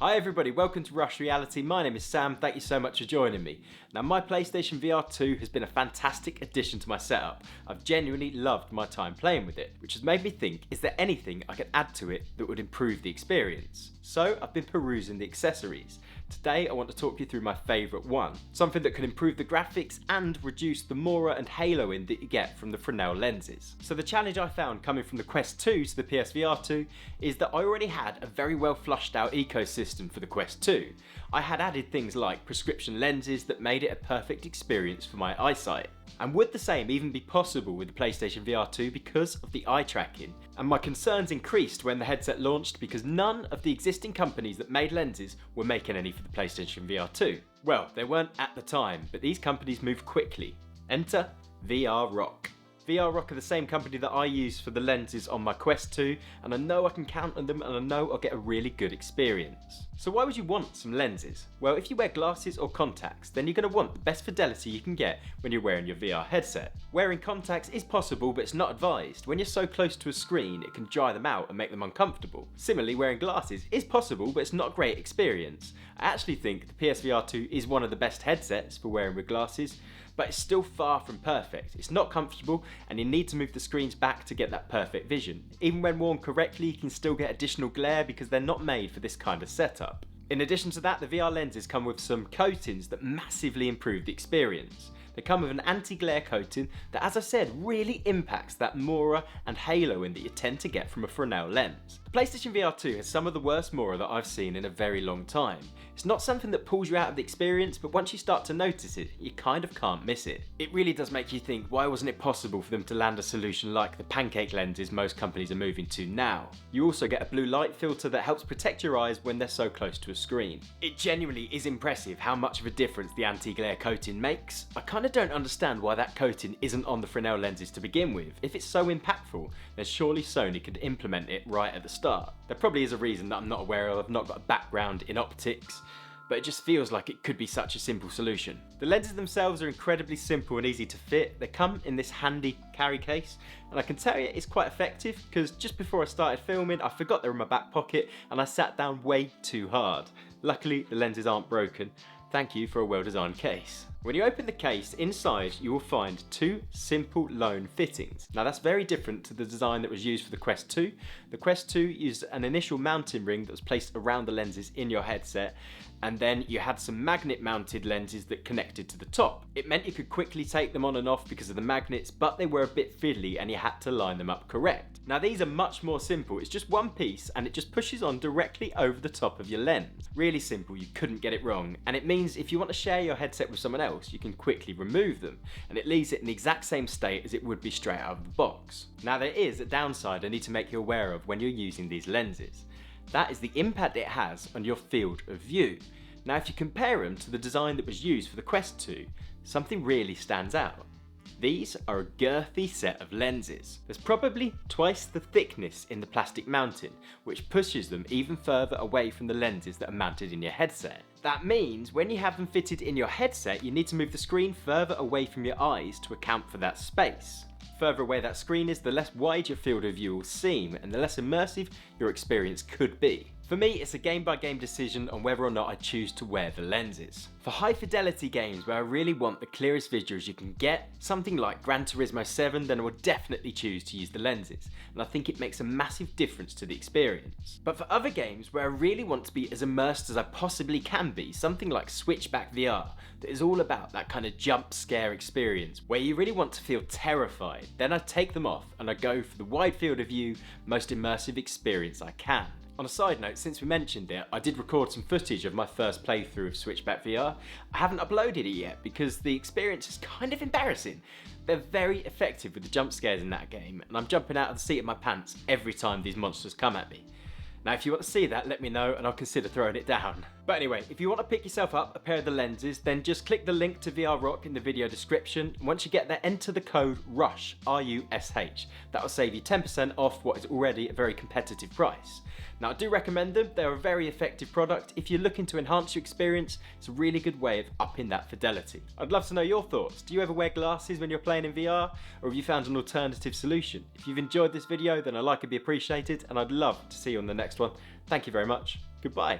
Hi everybody, welcome to Rush Reality. My name is Sam, thank you so much for joining me. Now my PlayStation VR 2 has been a fantastic addition to my setup. I've genuinely loved my time playing with it, which has made me think, is there anything I could add to it that would improve the experience? So I've been perusing the accessories. Today I want to talk you through my favourite one, something that can improve the graphics and reduce the Mora and haloing that you get from the Fresnel lenses. So the challenge I found coming from the Quest 2 to the PSVR 2 is that I already had a very well flushed out ecosystem for the Quest 2. I had added things like prescription lenses that made it a perfect experience for my eyesight. And would the same even be possible with the PlayStation VR 2 because of the eye tracking? And my concerns increased when the headset launched because none of the existing companies that made lenses were making any for the PlayStation VR 2. Well, they weren't at the time, but these companies moved quickly. Enter VR Rock. VR Rock are the same company that I use for the lenses on my Quest 2, and I know I can count on them and I know I'll get a really good experience. So why would you want some lenses? Well, if you wear glasses or contacts, then you're going to want the best fidelity you can get when you're wearing your VR headset. Wearing contacts is possible, but it's not advised. When you're so close to a screen, it can dry them out and make them uncomfortable. Similarly, wearing glasses is possible, but it's not a great experience. I actually think the PSVR 2 is one of the best headsets for wearing with glasses, but it's still far from perfect. It's not comfortable and you need to move the screens back to get that perfect vision. Even when worn correctly, you can still get additional glare because they're not made for this kind of setup. In addition to that, the VR lenses come with some coatings that massively improve the experience. They come with an anti-glare coating that, as I said, really impacts that Mora and haloing that you tend to get from a Fresnel lens. The PlayStation VR 2 has some of the worst Mora that I've seen in a very long time. It's not something that pulls you out of the experience, but once you start to notice it, you kind of can't miss it. It really does make you think, why wasn't it possible for them to land a solution like the pancake lenses most companies are moving to now? You also get a blue light filter that helps protect your eyes when they're so close to a screen. It genuinely is impressive how much of a difference the anti-glare coating makes. I kind of don't understand why that coating isn't on the Fresnel lenses to begin with. If it's so impactful, then surely Sony could implement it right at the start. There probably is a reason that I'm not aware of. I've not got a background in optics, but it just feels like it could be such a simple solution. The lenses themselves are incredibly simple and easy to fit. They come in this handy carry case, and I can tell you it's quite effective because just before I started filming, I forgot they were in my back pocket and I sat down way too hard. Luckily, the lenses aren't broken. Thank you for a well-designed case. When you open the case, inside you will find two simple lone fittings. Now that's very different to the design that was used for the Quest 2. The Quest 2 used an initial mounting ring that was placed around the lenses in your headset, and then you had some magnet mounted lenses that connected to the top. It meant you could quickly take them on and off because of the magnets, but they were a bit fiddly and you had to line them up correct. Now these are much more simple. It's just one piece and it just pushes on directly over the top of your lens. Really simple, you couldn't get it wrong. And it means if you want to share your headset with someone else, you can quickly remove them and it leaves it in the exact same state as it would be straight out of the box. Now there is a downside I need to make you aware of when you're using these lenses. That is the impact it has on your field of view. Now if you compare them to the design that was used for the Quest 2, something really stands out. These are a girthy set of lenses. There's probably twice the thickness in the plastic mounting, which pushes them even further away from the lenses that are mounted in your headset. That means when you have them fitted in your headset, you need to move the screen further away from your eyes to account for that space. Further away that screen is, the less wide your field of view will seem and the less immersive your experience could be. For me, it's a game-by-game decision on whether or not I choose to wear the lenses. For high-fidelity games where I really want the clearest visuals you can get, something like Gran Turismo 7, then I would definitely choose to use the lenses, and I think it makes a massive difference to the experience. But for other games where I really want to be as immersed as I possibly can be, something like Switchback VR, that is all about that kind of jump scare experience, where you really want to feel terrified, then I take them off and I go for the wide field of view, most immersive experience I can. On a side note, since we mentioned it, I did record some footage of my first playthrough of Switchback VR. I haven't uploaded it yet because the experience is kind of embarrassing. They're very effective with the jump scares in that game, and I'm jumping out of the seat of my pants every time these monsters come at me. Now if you want to see that, let me know and I'll consider throwing it down. But anyway, if you want to pick yourself up a pair of the lenses, then just click the link to VR Rock in the video description. Once you get there, enter the code RUSH, R-U-S-H. That will save you 10% off what is already a very competitive price. Now I do recommend them, they're a very effective product. If you're looking to enhance your experience, it's a really good way of upping that fidelity. I'd love to know your thoughts. Do you ever wear glasses when you're playing in VR? Or have you found an alternative solution? If you've enjoyed this video, then a like would be appreciated and I'd love to see you on the next one. Thank you very much. Goodbye.